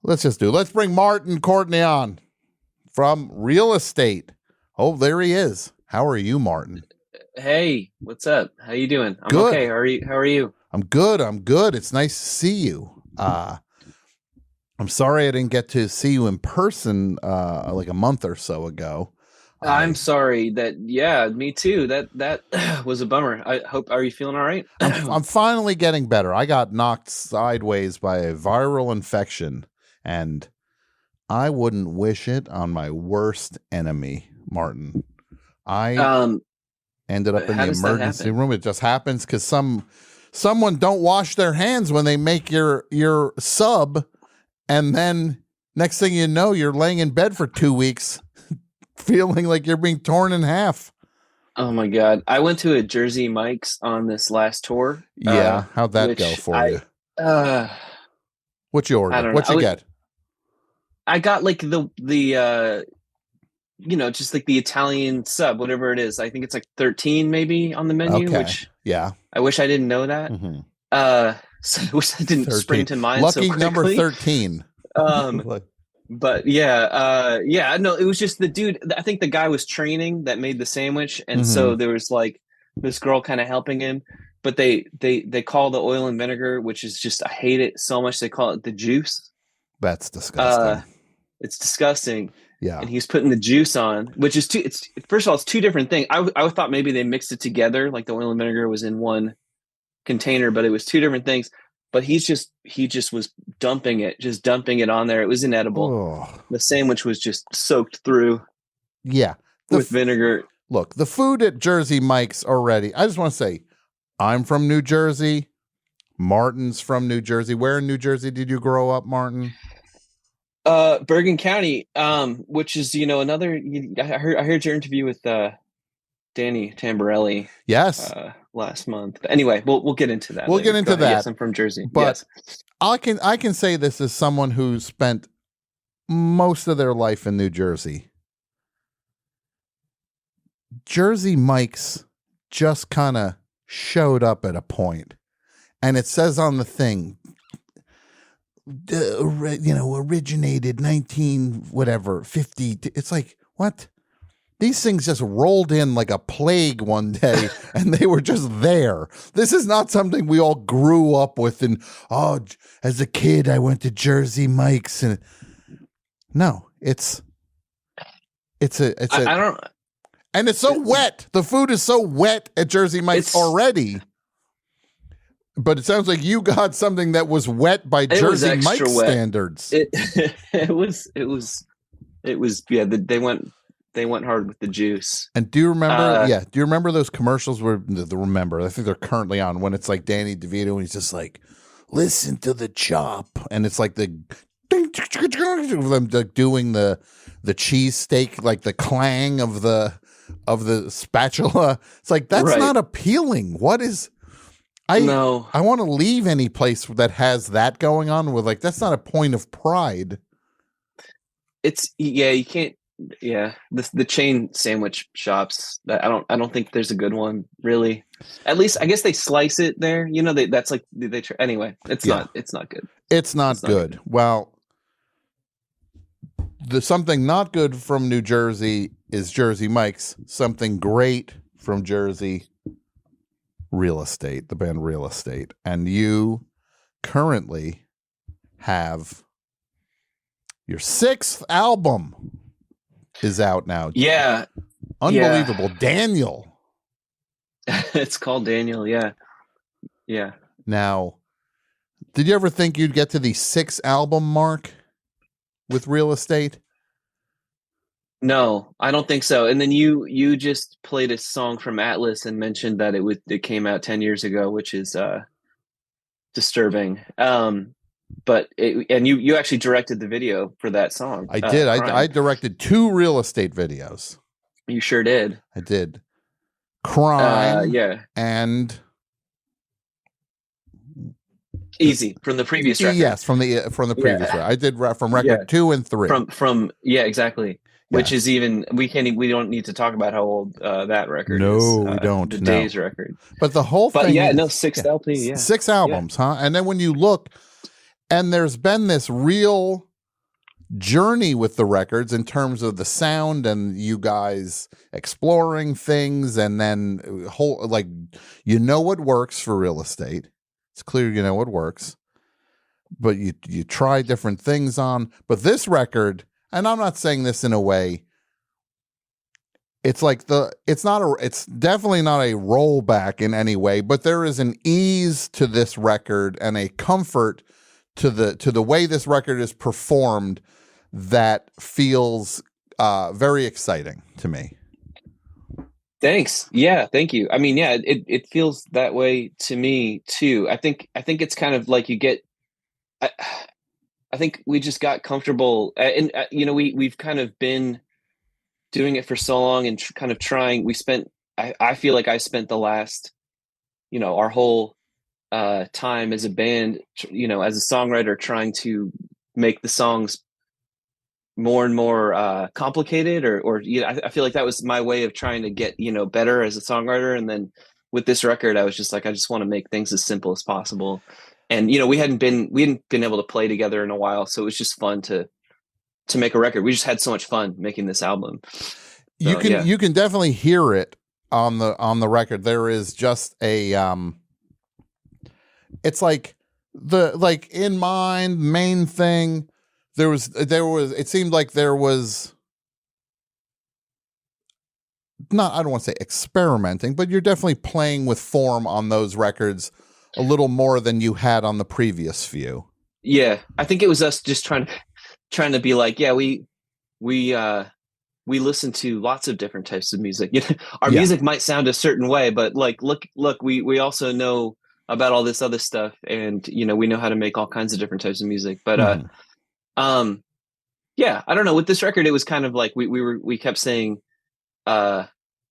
Let's bring Martin Courtney on from real estate. Oh, there he is. How are you, Martin? Hey, what's up? How you doing? I'm Good. okay. How are you? I'm good. It's nice to see you. I'm sorry I didn't get to see you in person like a month or so ago. I'm sorry yeah, me too. That was a bummer. Are you feeling all right? I'm finally getting better. I got knocked sideways by a viral infection, and I wouldn't wish it on my worst enemy, Martin. I ended up in how the does that emergency happen? room. It just happens because someone don't wash their hands when they make your sub, and then next thing you know, you're laying in bed for 2 weeks, feeling like you're being torn in half. Oh my God. I went to a Jersey Mike's on this last tour. Yeah, how'd that go Which for you? uh What you I order? don't know. What you get? I got like the just like the Italian sub, whatever it is. I think it's like 13 maybe on the menu, Okay, which yeah. I wish I didn't know that. Mm-hmm. So I wish that didn't 13. spring to mind so Lucky number quickly. 13. Um, Like, but yeah, no, it was just the dude. I think the guy was training that made the sandwich, and mm-hmm. so there was like this girl kind of helping him. But they call the oil and vinegar, which is just I hate it so much. They call it the juice. That's disgusting. It's disgusting. Yeah. And he's putting the juice on, which is it's first of all, it's two different things. I thought maybe they mixed it together, like the oil and vinegar was in one container, but it was two different things. But he just was dumping it on there. It was inedible. Oh. The sandwich was just soaked through. Yeah. With vinegar. Look, the food at Jersey Mike's already. I just want to say, I'm from New Jersey. Martin's from New Jersey. Where in New Jersey did you grow up, Martin? Bergen County, which is another. I heard your interview with Danny Tamborelli. Yes. Last month. But anyway, we'll get into that. We'll get into that. Yes, I'm from Jersey. But yes. I can say this as someone who spent most of their life in New Jersey. Jersey Mike's just kind of showed up at a point, and it says on the thing, originated 50. It's like, what? These things just rolled in like a plague one day, and they were just there. This is not something we all grew up with. And as a kid, I went to Jersey Mike's, and no, it's I don't. And it's so wet. The food is so wet at Jersey Mike's already. But it sounds like you got something that was wet by Jersey Mike's standards. It was. Yeah, they went hard with the juice. And do you remember? Do you remember those commercials where I think they're currently on, when it's like Danny DeVito and he's just like, listen to the chop, and it's like the them doing the cheesesteak, like the clang of the spatula. It's like, that's not appealing. What is? I want to leave any place that has that going on with, like, that's not a point of pride. You can't. Yeah, the chain sandwich shops. I don't think there's a good one, really. At least I guess they slice it there. That's like anyway. It's not good. It's not good. Well, something not good from New Jersey is Jersey Mike's. Something great from Jersey, Real Estate, the band Real Estate. And you currently have your 6th album is out now. Yeah. Unbelievable. Yeah. Daniel. It's called Daniel. Yeah. Yeah. Now, did you ever think you'd get to the 6 album mark with Real Estate? No, I don't think so. And then you just played a song from Atlas and mentioned that it came out 10 years ago, which is disturbing. But you actually directed the video for that song. I did. I directed 2 Real Estate videos. You sure did. I did. Crime. Yeah. And Easy from the previous record. Yes, from the previous record. I did from record 2 and 3. From exactly. Yes. Which is even we don't need to talk about how old that record is. No, we don't. The Days record. But the whole thing. But 6th LP. Yeah. 6 albums, huh? And then when you look, and there's been this real journey with the records in terms of the sound and you guys exploring things, and then whole like what works for real estate. It's clear what works, but you try different things on. But this record, and I'm not saying this in a way, it's like it's definitely not a rollback in any way, but there is an ease to this record and a comfort to the way this record is performed that feels very exciting to me. Thanks. Yeah, thank you. I mean, yeah, it feels that way to me too. I think it's kind of like you get I, I think we just got comfortable, and we've kind of been doing it for so long and kind of trying. I feel like I spent the last, our whole time as a band, as a songwriter, trying to make the songs more and more complicated, or I feel like that was my way of trying to get better as a songwriter. And then with this record, I was just like, I just want to make things as simple as possible. And we hadn't been able to play together in a while, so it was just fun to make a record. We just had so much fun making this album. You can definitely hear it on the record. There is just a it's like in mind main thing. There was it seemed like there was not, I don't want to say experimenting, but you're definitely playing with form on those records a little more than you had on the previous few. Yeah, I think it was us just trying to be like, yeah, we listen to lots of different types of music. Our music might sound a certain way, but like, look, we also know about all this other stuff, and we know how to make all kinds of different types of music. But yeah, I don't know. With this record, it was kind of like we kept saying, let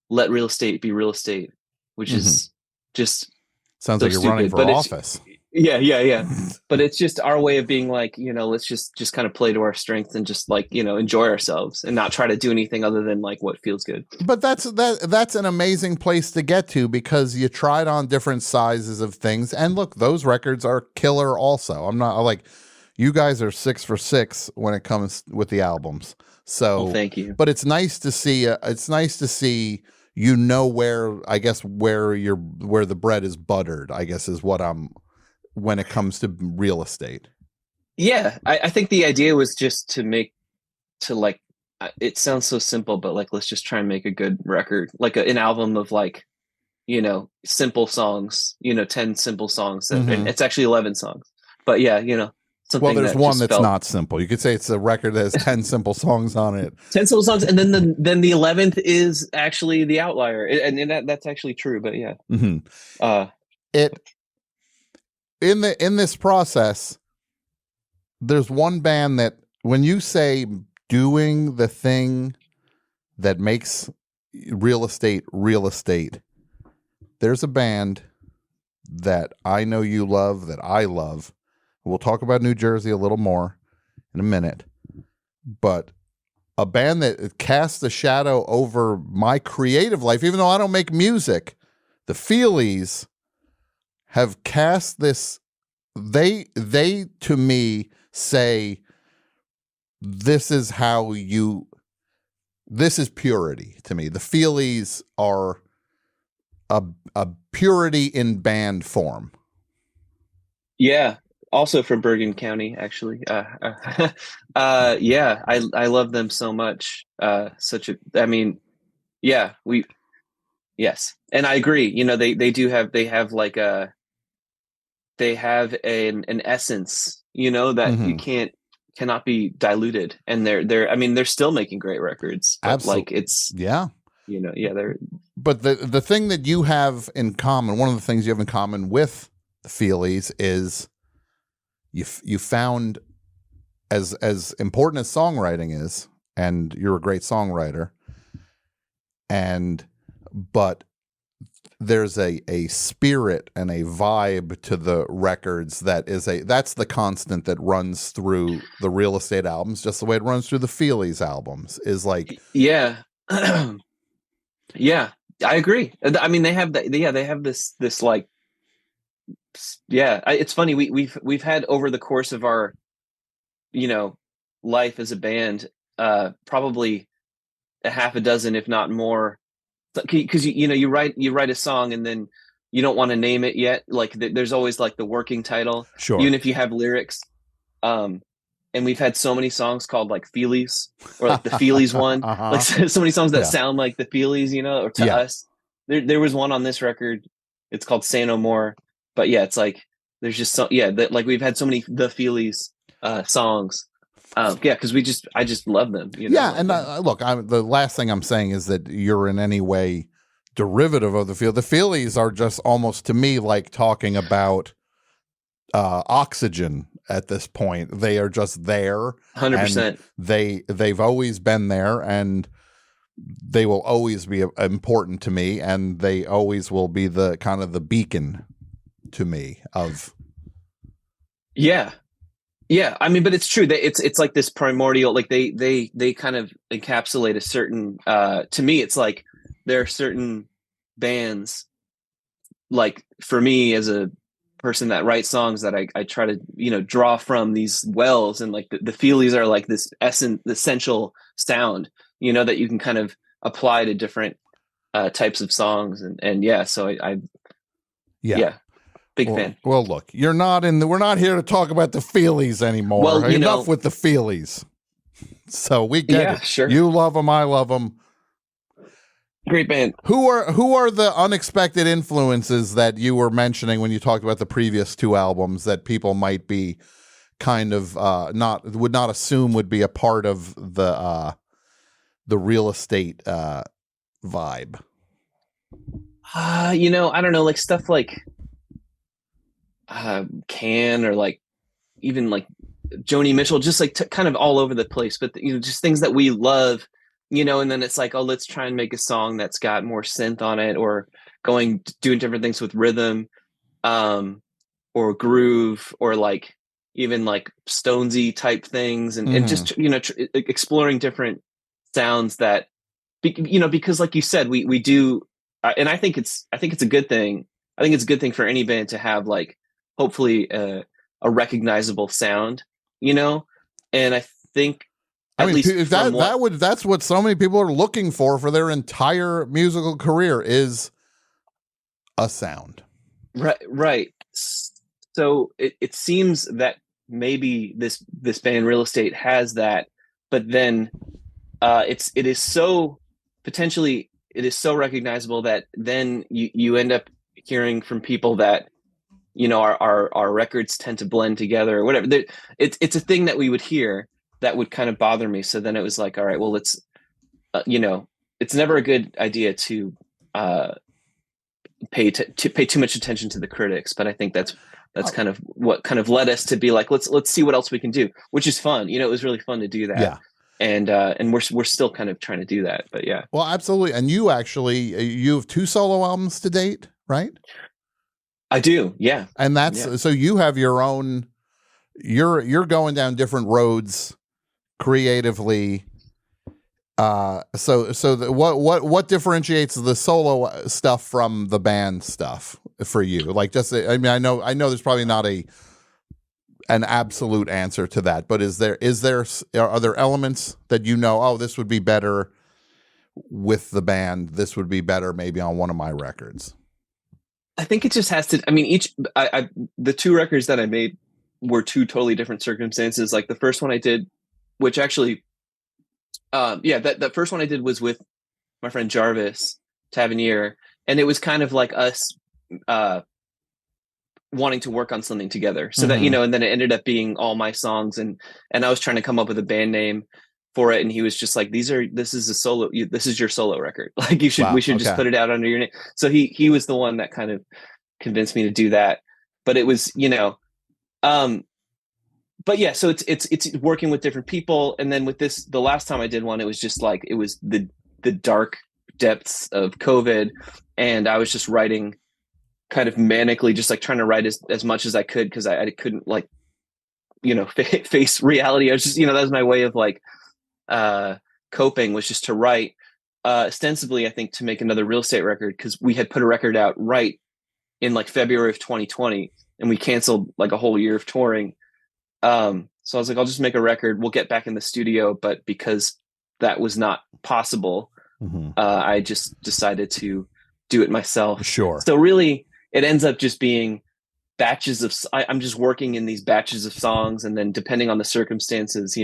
real estate be real estate, which is just sounds so like you're stupid, running for office. Yeah. But it's just our way of being like, let's just kind of play to our strengths and just like, enjoy ourselves and not try to do anything other than like what feels good. But that's an amazing place to get to, because you tried on different sizes of things, and look, those records are killer also. I'm not like, you guys are 6 for 6 when it comes with the albums. So thank you. But it's nice to see where, I guess, where the bread is buttered, I guess, is what I'm, when it comes to real estate. Yeah, I think the idea was just to it sounds so simple, but like, let's just try and make a good record, like an album of like, simple songs, 10 simple songs, and it's actually 11 songs. But yeah, well, there's one that's not simple. You could say it's a record that has 10 simple songs on it. 10 simple songs, and then the 11th is actually the outlier, and that's actually true. But yeah, in this process, there's one band that, when you say doing the thing that makes real estate, there's a band that I know you love, that I love. We'll talk about New Jersey a little more in a minute, but a band that casts a shadow over my creative life, even though I don't make music, the Feelies have cast this. They to me say, this is purity to me. The Feelies are a purity in band form. Yeah. Also from Bergen County, actually. Yeah, I love them so much. Yes. And I agree. They have an essence, that you cannot be diluted. And they're still making great records. Absolutely. But the thing that you have in common, one of the things you have in common with the Feelies is you found, as important as songwriting is, and you're a great songwriter, but there's a spirit and a vibe to the records that's the constant that runs through the real estate albums, just the way it runs through the Feelies albums, is like, yeah. Yeah, I agree. I mean, they have this like, it's funny. We've had, over the course of our, life as a band, probably a half a dozen, if not more, because you write a song and then you don't want to name it yet. Like there's always like the working title, Sure. even if you have lyrics. Um, and we've had so many songs called like Feelies or like the Feelies one, like Uh-huh. so many songs that Yeah. sound like the Feelies, or to Yeah. us. There was one on this record. It's called Say No More, but yeah, it's like there's just so that like we've had so many the Feelies songs. Yeah, because I just love them. Yeah, Like, and look, the last thing I'm saying is that you're in any way derivative of the field. The Feelies are just almost to me like talking about oxygen at this point. They are just there, and 100%. they've always been there, and they will always be important to me, and they always will be the kind of the beacon to me of. Yeah. Yeah, I mean, but it's true that it's like this primordial, like they kind of encapsulate a certain. To me, it's like there are certain bands, like for me as a person that writes songs, that I try to draw from these wells, and like the Feelies are like this essential sound, that you can kind of apply to different types of songs, and yeah, so I Yeah. yeah, big Well, fan. well, look, you're not in the. We're not here to talk about the Feelies anymore. Well, Enough with the Feelies. So we get yeah, it. sure, You love them. I love them. great band. Who are the unexpected influences that you were mentioning when you talked about the previous two albums that people might be kind of would not assume would be a part of the real estate vibe? I don't know, like stuff like Can, or like even like Joni Mitchell, just like kind of all over the place, but just things that we love, and then it's like, oh, let's try and make a song that's got more synth on it, or doing different things with rhythm, or groove, or like even like Stonesy type things, and just exploring different sounds that because like you said, we do, and I think it's a good thing. I think it's a good thing for any band to have like hopefully a recognizable sound, and I think I at mean, least from that's what so many people are looking for their entire musical career is a sound. right. So it seems that maybe this band Real Estate has that, but then it is so potentially it is so recognizable that then you end up hearing from people that our records tend to blend together or whatever. It's a thing that we would hear that would kind of bother me. So then it was like, all right, well, let's it's never a good idea to pay too much attention to the critics, but I think that's kind of what kind of led us to be like, let's see what else we can do, which is fun. It was really fun to do that. Yeah. And we're still kind of trying to do that, but yeah. Well, absolutely. And you have 2 solo albums to date, right? I do. Yeah. And that's so you have your own, you're going down different roads creatively. What differentiates the solo stuff from the band stuff for you? Like, just, I mean, I know there's probably not an absolute answer to that, but are there elements that oh, this would be better with the band, this would be better maybe on one of my records? I think it just has to, I mean, the 2 records that I made were 2 totally different circumstances. Like the first one I did, which actually, that first one I did was with my friend Jarvis Tavernier, and it was kind of like us, wanting to work on something together, so that and then it ended up being all my songs, and I was trying to come up with a band name for it, and he was just like, this is your solo record, like we should just put it out under your name. So he was the one that kind of convinced me to do that. But it was but yeah, so it's working with different people, and then with this, the last time I did one, it was just like, it was the dark depths of COVID, and I was just writing kind of manically, just like trying to write as much as I could, because I couldn't like face reality. I was just that was my way of like coping, was just to write, ostensibly I think to make another Real Estate record, because we had put a record out right in like February of 2020, and we canceled like a whole year of touring, So I was like, I'll just make a record. We'll get back in the studio. But because that was not possible, I just decided to do it myself. Sure. So really, it ends up just being batches of. I'm just working in these batches of songs, and then depending on the circumstances,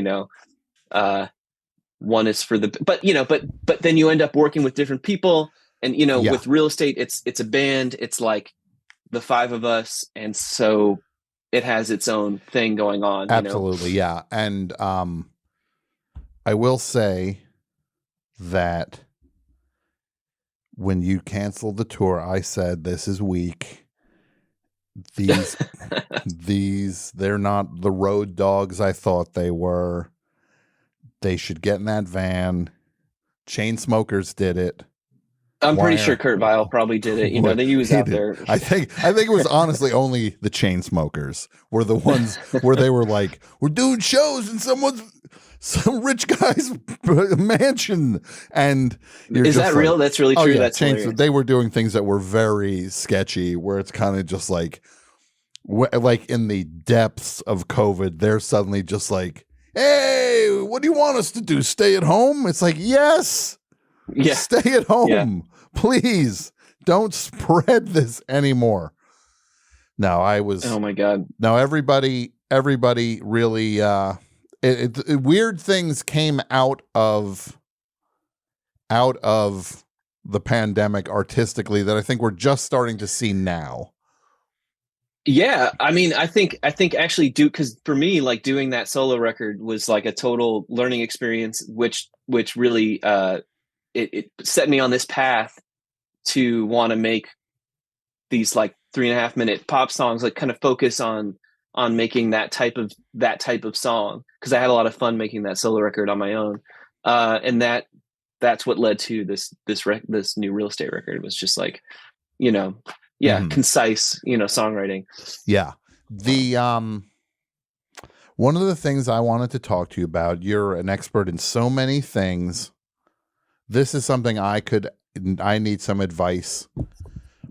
one is for the. But then you end up working with different people, and with real estate, it's a band. It's like the five of us, and so it has its own thing going on. Absolutely, yeah. And I will say that when you canceled the tour, I said, this is weak. These they're not the road dogs I thought they were. They should get in that van. Chainsmokers did it. I'm pretty sure Kurt Vile probably did it. He was out there. I think it was honestly only the Chainsmokers were the ones where they were like, we're doing shows in some rich guy's mansion. And is that real? That's really true. Oh, yeah, that's they were doing things that were very sketchy, where it's kind of just like in the depths of COVID, they're suddenly just like, hey, what do you want us to do? Stay at home? It's like, yes. Yeah. Stay at home. Yeah. Please don't spread this anymore. No, oh my God. No, everybody really, weird things came out of the pandemic artistically that I think we're just starting to see now. Yeah. I mean, I think actually because for me, like doing that solo record was like a total learning experience, which really, it set me on this path to want to make these like 3.5 minute pop songs, like kind of focus on making that type of song. Cause I had a lot of fun making that solo record on my own. And that's what led to this new real estate record. It was just like, concise, songwriting. Yeah. The, one of the things I wanted to talk to you about, you're an expert in so many things. This is something I need some advice.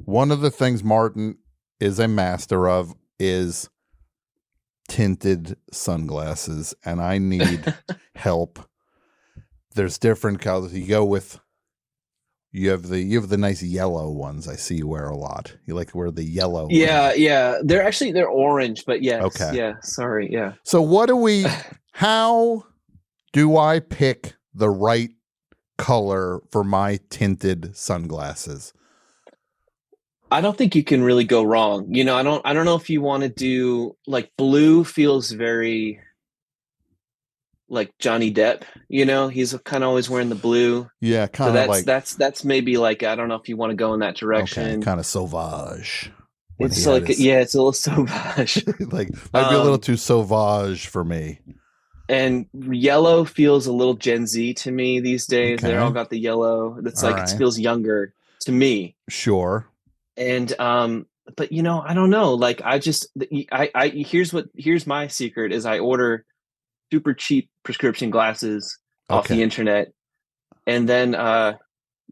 One of the things Martin is a master of is tinted sunglasses, and I need help. There's different colors. You have the nice yellow ones I see you wear a lot. You like to wear the yellow. Yeah. They're orange, but yes. Okay. Yeah. Sorry. Yeah. So how do I pick the right color for my tinted sunglasses? I don't think you can really go wrong. I don't know if you want to do like blue feels very like Johnny Depp, he's kind of always wearing the blue. Yeah. Kind of like that's maybe like, I don't know if you want to go in that direction. Okay, kind of sauvage. It's like, it's a little sauvage. Like might be a little too sauvage for me. And yellow feels a little Gen Z to me these days. Okay. They all got the yellow. That's like, right. It feels younger to me. Sure. And, but I don't know. Like here's my secret is I order super cheap prescription glasses off the internet. And then,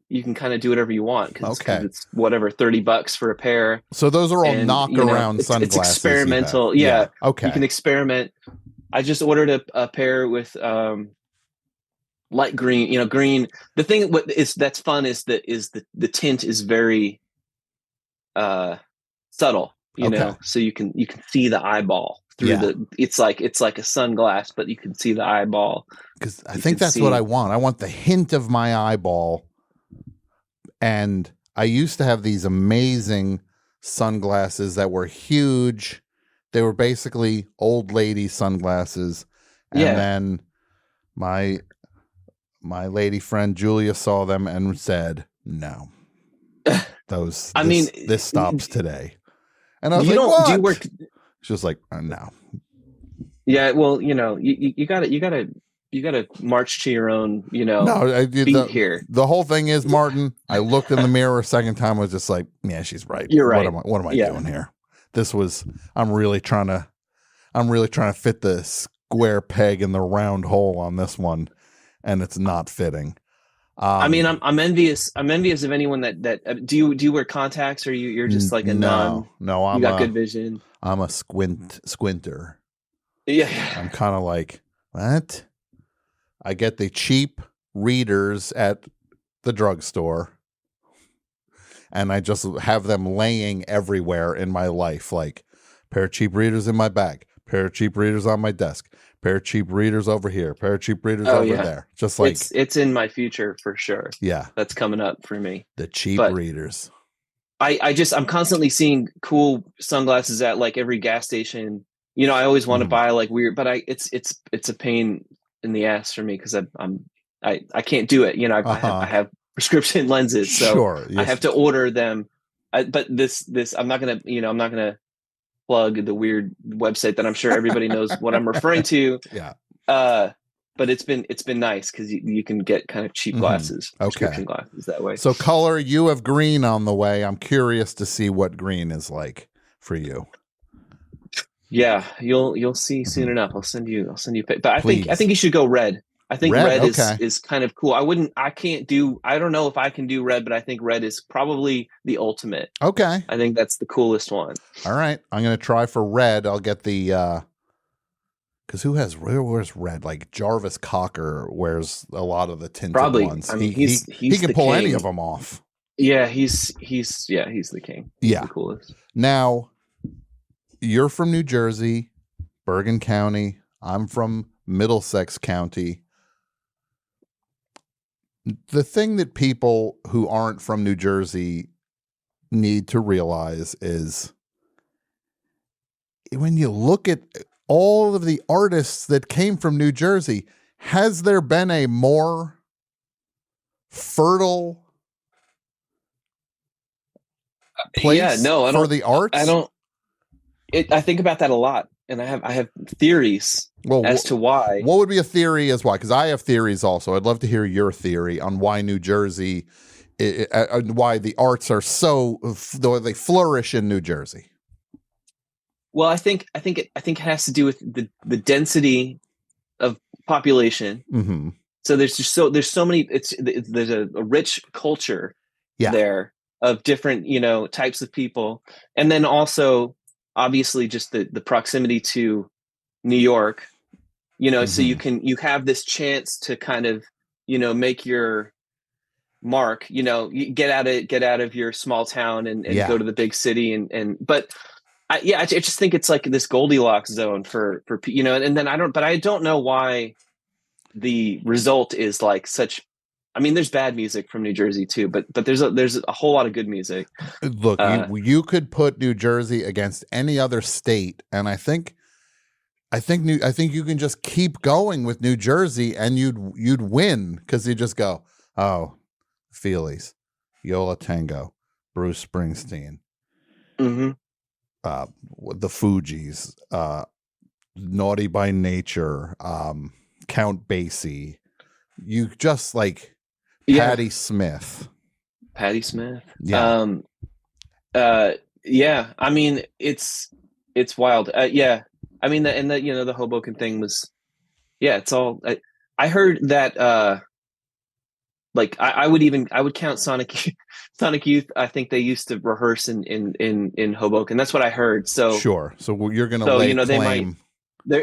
you can kind of do whatever you want. Cause it's whatever, $30 for a pair. So those are all knock around sunglasses. It's experimental. Yeah. Okay. You can experiment. I just ordered a pair with light green. Green. The thing that's fun is the tint is very subtle. So you can see the eyeball through it's like a sunglass, but you can see the eyeball. Because I think that's what I want. I want the hint of my eyeball. And I used to have these amazing sunglasses that were huge. They were basically old lady sunglasses. And then my lady friend Julia saw them and said, no, this stops today. And I was like, what? Do you work? She was like, no. Yeah. Well, you gotta march to your own, beat here. The whole thing is, Martin, I looked in the mirror a second time. I was just like, yeah, she's right. You're right. What am I doing here? I'm really trying to fit the square peg in the round hole on this one, and it's not fitting. I'm envious. I'm envious of anyone that do you wear contacts, or you're just like a no. You got good vision. I'm a squinter. Yeah. I'm kind of like, what? I get the cheap readers at the drugstore, and I just have them laying everywhere in my life, like pair of cheap readers in my bag, pair of cheap readers on my desk, pair of cheap readers over here, pair of cheap readers Oh over yeah. there. Just like, It's in my future for sure. yeah, That's coming up for me. the cheap But readers. I'm constantly seeing cool sunglasses at like every gas station. I always want to Mhm. buy like weird, but it's a pain in the ass for me because I can't do it. I have prescription lenses, so Sure. I Yes. have to order them. But this I'm not gonna plug the weird website that I'm sure everybody knows what I'm referring to. Yeah. But it's been nice because you can get kind of cheap glasses, prescription glasses that way. So color, you have green on the way. I'm curious to see what green is like for you. Yeah, you'll see soon enough. I'll send you. But I Please. think you should go red. I think Red, red okay. is kind of cool. I don't know if I can do red, but I think red is probably the ultimate. Okay. I think that's the coolest one. All right. I'm going to try for red. I'll get the, because where's red? Like Jarvis Cocker wears a lot of the tinted Probably. ones. I mean, he can the pull king. any of them off. Yeah, he's the king. He's Yeah. the coolest. Now, you're from New Jersey, Bergen County. I'm from Middlesex County. The thing that people who aren't from New Jersey need to realize is when you look at all of the artists that came from New Jersey, has there been a more fertile place for the arts? I think about that a lot, and I have theories as to why. What would be a theory as why? Because I have theories also. I'd love to hear your theory on why New Jersey, why the arts are they flourish in New Jersey. Well, I think it has to do with the density of population. Mm-hmm. So there's so many. There's a rich culture there of different types of people, and then also obviously just the proximity to New York. So you have this chance to kind of make your mark. You get out of your small town and go to the big city but. I just think it's like this Goldilocks zone for and then I don't know why the result is like such. I mean, there's bad music from New Jersey too, but there's a whole lot of good music. Look, you could put New Jersey against any other state, and I think you can just keep going with New Jersey, and you'd win because you just go, oh, Feelies, Yola Tango, Bruce Springsteen. Mm-hmm. The Fugees, Naughty by Nature, Count Basie. You just like Patti Smith. Yeah. Yeah. I mean, it's wild. Yeah. I mean, the Hoboken thing was, it's all. I heard that. Like I would count Sonic Youth. I think they used to rehearse in Hoboken. That's what I heard. So sure. So you're going to lay claim. They might.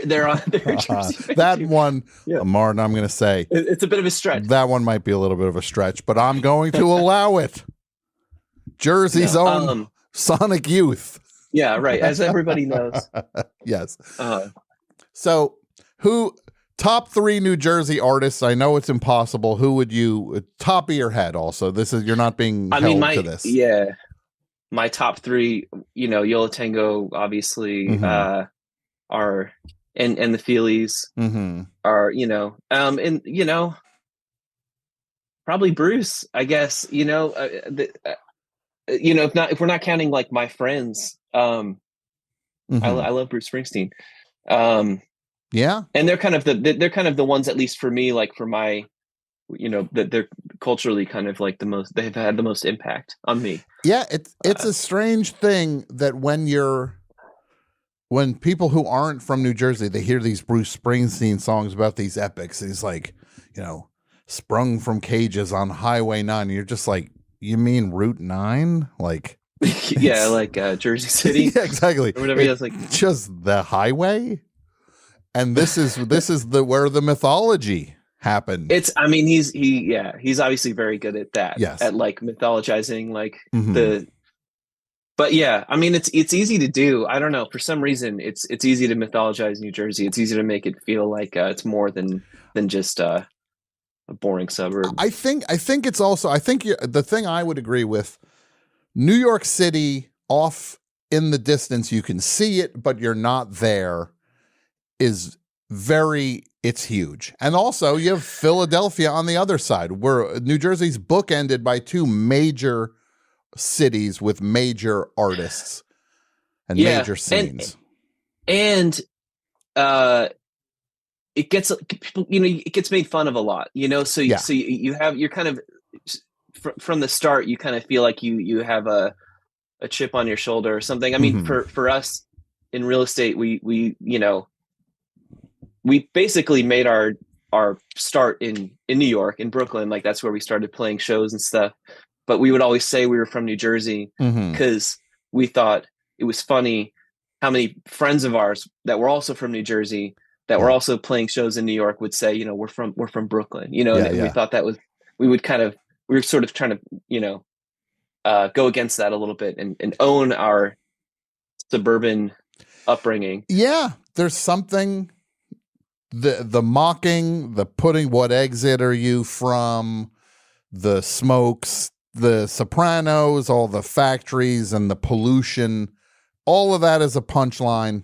They're on that one, Martin. I'm going to say it's a bit of a stretch. That one might be a little bit of a stretch, but I'm going to allow it. Jersey's own Sonic Youth. Yeah, right. As everybody knows. Yes. So top 3 New Jersey artists. I know it's impossible. Who would you top of your head? Also, you're not being held to this. Yeah, my top 3. Yola Tango, obviously, are and the Feelies are and probably Bruce. I guess if we're not counting like my friends. I love Bruce Springsteen. Yeah, and they're kind of the ones, at least for me, like for my, that they're culturally kind of like they've had the most impact on me. Yeah, it's a strange thing that when people who aren't from New Jersey, they hear these Bruce Springsteen songs about these epics, and he's like, sprung from cages on Highway 9. And you're just like, you mean Route 9? Like, yeah, like Jersey City. Yeah, exactly. Or whatever. It's like just the highway. And this is the where the mythology happened. I mean, he's obviously very good at that, Yes. at like mythologizing like Mhm. but yeah, I mean, it's easy to do. I don't know, for some reason it's easy to mythologize New Jersey. It's easy to make it feel like it's more than just a boring suburb. I think it's also, the thing I would agree with, New York City off in the distance, you can see it, but you're not there, is it's huge. And also you have Philadelphia on the other side, where New Jersey's bookended by two major cities with major artists and Yeah, major scenes. and uh it gets people, it gets made fun of a lot, so Yeah. you're kind of from the start, you kind of feel like you have a chip on your shoulder or something. I mean, Mhm. for us in real estate, we basically made our start in New York, in Brooklyn. Like, that's where we started playing shows and stuff. But we would always say we were from New Jersey Mhm. because we thought it was funny how many friends of ours that were also from New Jersey, that were Yeah. also playing shows in New York, would say, we're from Brooklyn, Yeah, and we yeah. thought that was, we were sort of trying to, go against that a little bit, and own our suburban upbringing. Yeah, there's something, the mocking, the putting, what exit are you from, the smokes, the Sopranos, all the factories and the pollution, all of that is a punchline.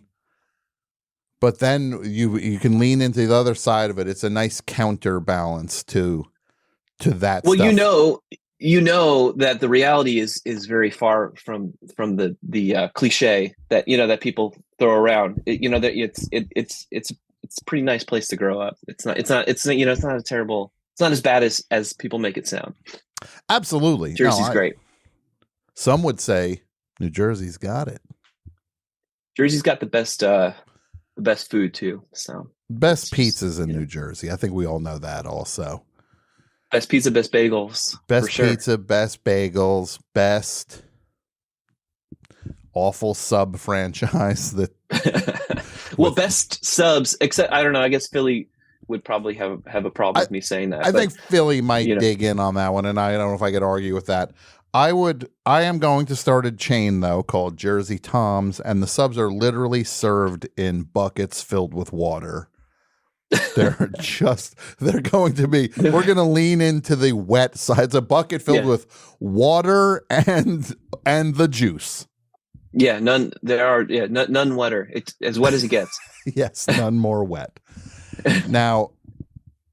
But then you can lean into the other side of it. It's a nice counterbalance to that Well, stuff. that the reality is very far from the cliche that that people throw around. That it's a pretty nice place to grow up. It's not a terrible. It's not as bad as people make it sound. Absolutely. No, Jersey's great. some would say New Jersey's got it. Jersey's got the best food too. So Best just, pizzas in New Jersey. I think we all know that also. best pizza, best bagels, for Best sure. pizza, best bagels, best awful sub franchise that Well, best subs, except I don't know. I guess Philly would probably have a problem with me saying that. I but, think Philly might you know, dig in on that one, and I don't know if I could argue with that. I am going to start a chain though called Jersey Tom's, and the subs are literally served in buckets filled with water. They're going to be, we're going to lean into the wet side. It's a bucket filled Yeah. with water and the juice. Yeah, none. There are none wetter. It's as wet as it gets. Yes, none more wet. Now,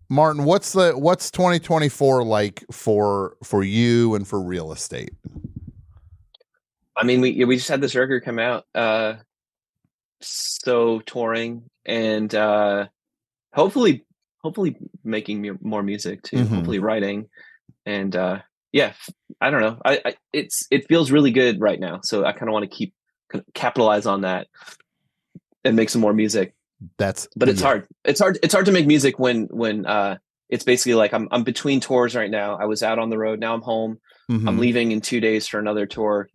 Martin, what's 2024 like for you and for real estate? I mean, we just had this record come out, so touring, and hopefully making more music too. Mhm. Hopefully writing, and yeah, I don't know. It feels really good right now, so I kind of want to capitalize on that and make some more music. But it's hard. It's hard to make music when it's basically like I'm between tours right now. I was out on the road. Now I'm home. Mhm. I'm leaving in 2 days for another tour.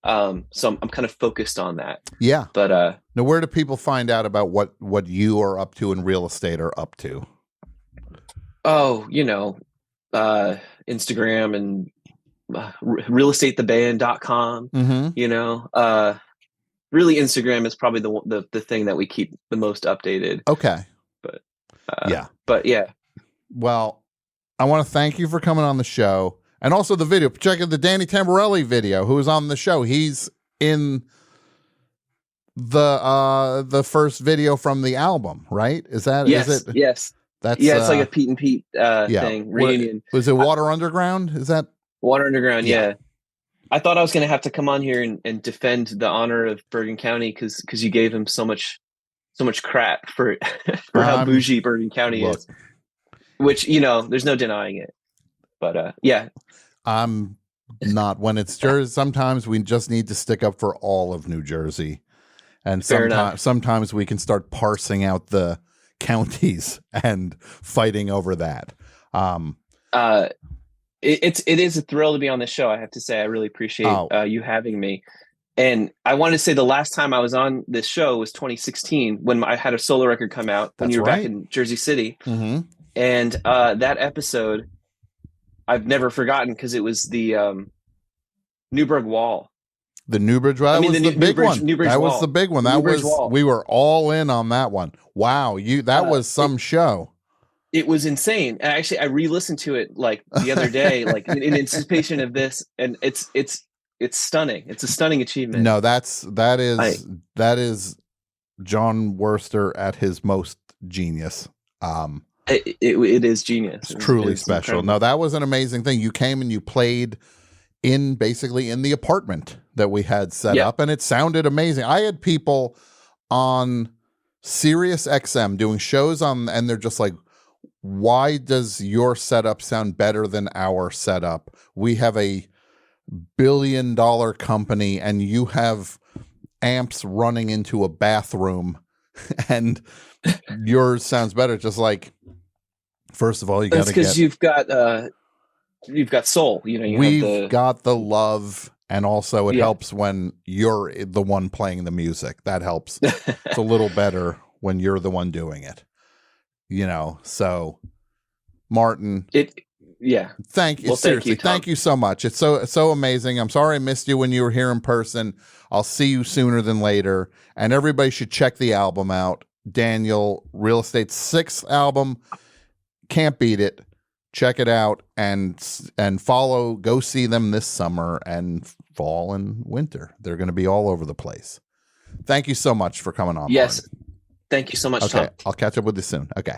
So I'm kind of focused on that. Yeah. But now, where do people find out about what you are up to in real estate are up to? oh, Instagram and realestatetheband.com. Mm-hmm. Really, Instagram is probably the thing that we keep the most updated. Okay. But yeah. But yeah. Well, I want to thank you for coming on the show, and also the video. Check out the Danny Tamborelli video, who was on the show. He's in the first video from the album, right? Is that Yes, is it? yes. That's it's like a Pete and Pete yeah. thing, reunion. Was it Water Underground? Is that Water Underground? Yeah. Yeah. I thought I was going to have to come on here and defend the honor of Bergen County because you gave him so much crap for how bougie Bergen County is, which there's no denying it. But yeah, I'm not. When it's Jersey, sometimes we just need to stick up for all of New Jersey, and sometimes we can start parsing out the counties and fighting over that. It is a thrill to be on this show. I have to say, I really appreciate you having me. And I want to say the last time I was on this show was 2016 when I had a solo record come out when That's you were back right. in Jersey City. Mm-hmm. And that episode I've never forgotten because it was the Newburgh Wall. The Newbridge, that was the big one. Newbridge That was Wall. the big one. The That Newbridge was, Wall. we were all in on that one. Wow, that was some show. It was insane. And actually, I re-listened to it like the other day, like in anticipation of this, and it's stunning. It's a stunning achievement. No, that is John Worster at his most genius. It is genius. It's truly special. Incredible. No, that was an amazing thing. You came and you played basically in the apartment that we had set up, and it sounded amazing. I had people on Sirius XM doing shows on, and they're just like, why does your setup sound better than our setup? We have a billion-dollar company and you have amps running into a bathroom and yours sounds better. Just like, first of all, you got to get, you've got soul, we've got the love, and also it helps when you're the one playing the music. That helps. It's a little better when you're the one doing it, so Martin, thank you. Seriously, thank you so much. It's so amazing. I'm sorry I missed you when you were here in person. I'll see you sooner than later, and everybody should check the album out. Daniel Real Estate's 6th album. Can't beat it. Check it out and go see them this summer and fall and winter. They're going to be all over the place. Thank you so much for coming on. Yes. Martin. Thank you so much, Okay. Tom. I'll catch up with you soon. Okay.